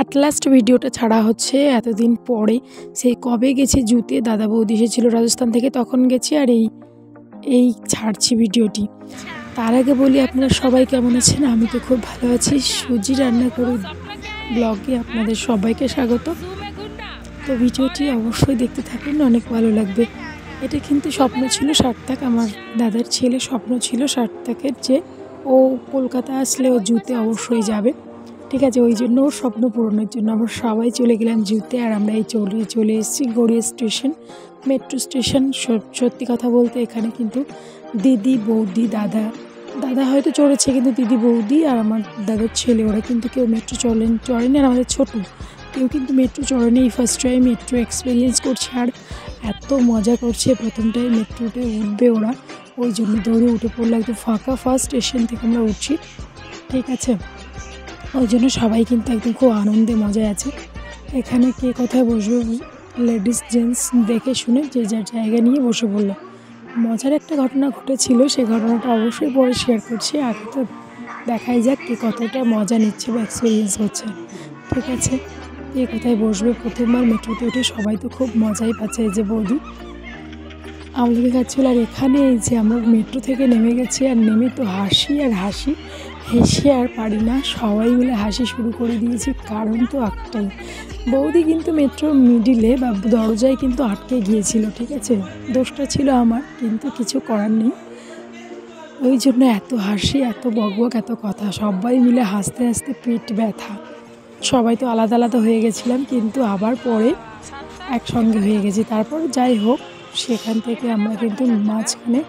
At last ভিডিওটা ছাড়া হচ্ছে এতদিন পরে। সেই কবে গেছি জুতে, দাদা বৌদি এসেছিল রাজস্থান থেকে, তখন গেছি। আর এই ছাড়ছি ভিডিওটি। তার আগে বলি, আপনারা সবাই কেমন আছেন? আমি তো খুব ভালো আছি। সুজি রান্না করি ব্লগে আপনাদের সবাইকে স্বাগত। তো ভিডিওটি অবশ্যই দেখতে থাকুন, অনেক ভালো লাগবে। এটা কিন্তু স্বপ্ন ছিল সার্থক, আমার দাদার ছেলে স্বপ্ন ছিল সার্থকের যে ও কলকাতা আসলে ও জুতে অবশ্যই যাবে। ঠিক আছে, ওই জন্য ওর স্বপ্ন পূরণের জন্য আমরা সবাই চলে গেলাম জুতে। আর আমরা এই চলে এসেছি গড়িয়া স্টেশন, মেট্রো স্টেশন। সত্যি কথা বলতে এখানে কিন্তু দিদি বৌদি দাদা হয়তো চড়েছে, কিন্তু দিদি বৌদি আর আমার দাদার ছেলে ওরা কিন্তু কেউ মেট্রো চড়েনি। আর আমাদের ছোটো কেউ কিন্তু মেট্রো চড়েনি, এই ফার্স্ট টাইম মেট্রো এক্সপিরিয়েন্স করছে। আর এত মজা করছে, প্রথমটাই মেট্রোতে উঠবে ওরা, ওই জন্য দৌড়ে উঠে পড়লো। একদম ফাঁকা ফার্স্ট স্টেশন থেকে আমরা উঠছি, ঠিক আছে। ওই জন্য সবাই কিন্তু একদম খুব আনন্দে মজায় আছে। এখানে কে কোথায় বসবে, লেডিস জেন্টস দেখে শুনে যে যার জায়গা নিয়ে বসে পড়লো। মজার একটা ঘটনা ঘটেছিল, সেই ঘটনাটা অবশ্যই পরে শেয়ার করছি। আগে তো দেখাই যাক কে কতটা মজা নিচ্ছে বা এক্সপিরিয়েন্স হচ্ছে, ঠিক আছে। কে কোথায় বসবে, প্রথমবার মেট্রোতে উঠে সবাই তো খুব মজাই পাচ্ছে। এই যে বৌদি আমলকি খাচ্ছিল। আর এখানে এই যে আমরা মেট্রো থেকে নেমে গেছি, আর নেমে তো হাসি আর হাসি, হেসে আর পারি না, সবাই মিলে হাসি শুরু করে দিয়েছি। কারণ তো একটাই, বৌদি কিন্তু মেট্রোর মিডিলে বা দরজায় কিন্তু আটকে গিয়েছিল, ঠিক আছে। দোষটা ছিল আমার, কিন্তু কিছু করার নেই। ওই জন্য এত হাসি, এত বকবক, এত কথা, সবাই মিলে হাসতে হাসতে পেট ব্যথা। সবাই তো আলাদা আলাদা হয়ে গেছিলাম, কিন্তু আবার পরে একসঙ্গে হয়ে গেছি। তারপর যাই হোক, সেখান থেকে আমরা কিন্তু মাঝখানে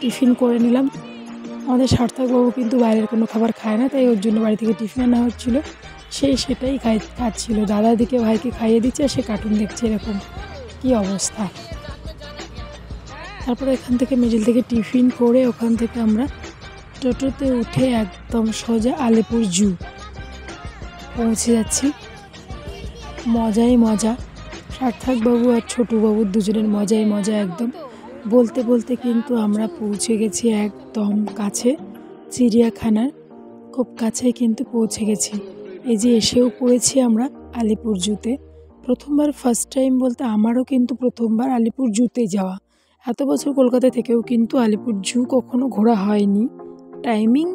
টিফিন করে নিলাম। আমাদের সার্থকবাবু কিন্তু বাইরের কোনো খাবার খায় না, তাই ওর জন্য বাড়ি থেকে টিফিন আনা হচ্ছিলো। সেটাই খাচ্ছিল। দাদা দিকে ভাইকে খাইয়ে দিচ্ছে, সে কার্টুন দেখছে, এরকম কি অবস্থা। তারপরে এখান থেকে মিডিল থেকে টিফিন করে ওখান থেকে আমরা টোটোতে উঠে একদম সোজা আলিপুর জু পৌঁছে যাচ্ছি। মজাই মজা, সার্থকবাবু আর ছোটুবাবুর দুজনের মজাই মজা। একদম বলতে বলতে কিন্তু আমরা পৌঁছে গেছি একদম কাছে, চিড়িয়াখানার খুব কাছে কিন্তু পৌঁছে গেছি। এই যে এসেও পড়েছি আমরা আলিপুর জুতে। প্রথমবার, ফার্স্ট টাইম বলতে আমারও কিন্তু প্রথমবার আলিপুর জুতে যাওয়া। এত বছর কলকাতা থেকেও কিন্তু আলিপুর জু কখনো ঘোরা হয়নি, টাইমিং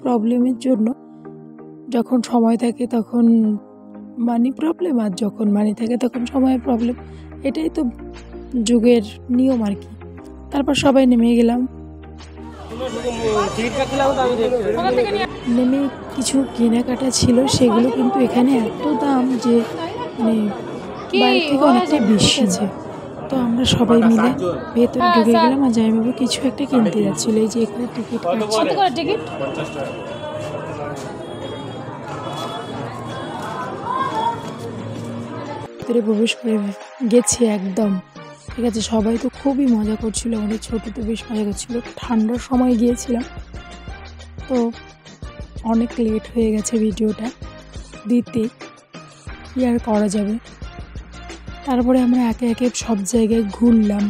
প্রবলেমের জন্য। যখন সময় থাকে তখন মানি প্রবলেম, আর যখন মানি থাকে তখন সময়ের প্রবলেম। এটাই তো যুগের নিয়ম আর কি। তারপর সবাই নেমে গেলাম। নেমে কিছু কেনাকাটা ছিল, সেগুলো কিন্তু এখানে এত দাম যে মানে বাইরে থেকে অনেকটাই বেশি আছে। তো আমরা সবাই মিলে ভেতরে ঢুকে গেলাম, আর জামাইবাবু কিছু একটা কিনতে যাচ্ছিল। এই যে এখানে টিকিট কাটছে, ভেতরে প্রবেশ করে গেছি একদম, ঠিক আছে। সবাই তো খুবই মজা করছিল, আমাদের ছোটো তো বেশ মজা করছিল। ঠান্ডার সময় গিয়েছিলাম, তো অনেক লেট হয়ে গেছে ভিডিওটা দিতে, কি আর করা যাবে। তারপরে আমরা একে একে সব জায়গায় ঘুরলাম,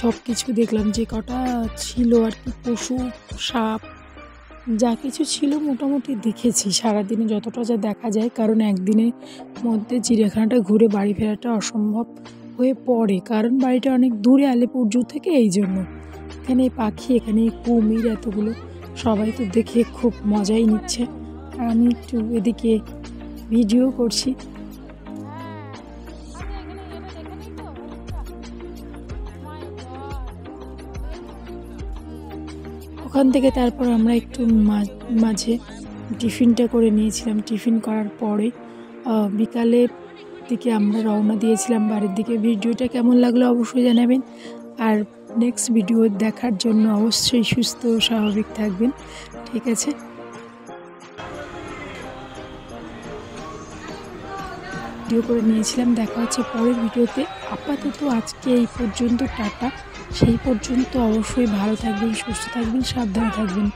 সব কিছু দেখলাম, যে কটা ছিল আর কি, পশু সাপ যা কিছু ছিল মোটামুটি দেখেছি সারাদিনে যতটা যা দেখা যায়। কারণ একদিনের মধ্যে চিড়িয়াখানাটা ঘুরে বাড়ি ফেরাটা অসম্ভব হয়ে পড়ে, কারণ বাড়িটা অনেক দূরে আলিপুর জু থেকে। এই জন্য এখানে পাখি, এখানে কুমির, এতগুলো সবাই তো দেখে খুব মজাই নিচ্ছে। আর আমি একটু এদিকে ভিডিও করছি। ওখান থেকে তারপর আমরা একটু মাঝে টিফিনটা করে নিয়েছিলাম। টিফিন করার পরে বিকালের দিকে আমরা রওনা দিয়েছিলাম বাড়ির দিকে। ভিডিওটা কেমন লাগলো অবশ্যই জানাবেন। আর নেক্সট ভিডিও দেখার জন্য অবশ্যই সুস্থ ও স্বাভাবিক থাকবেন, ঠিক আছে। ভিডিও করে নিয়েছিলাম, দেখা হচ্ছে পরের ভিডিওতে। আপাতত আজকে এই পর্যন্ত, টাটা। সেই পর্যন্ত অবশ্যই ভালো থাকবেন, সুস্থ থাকবেন, সাবধানে থাকবেন।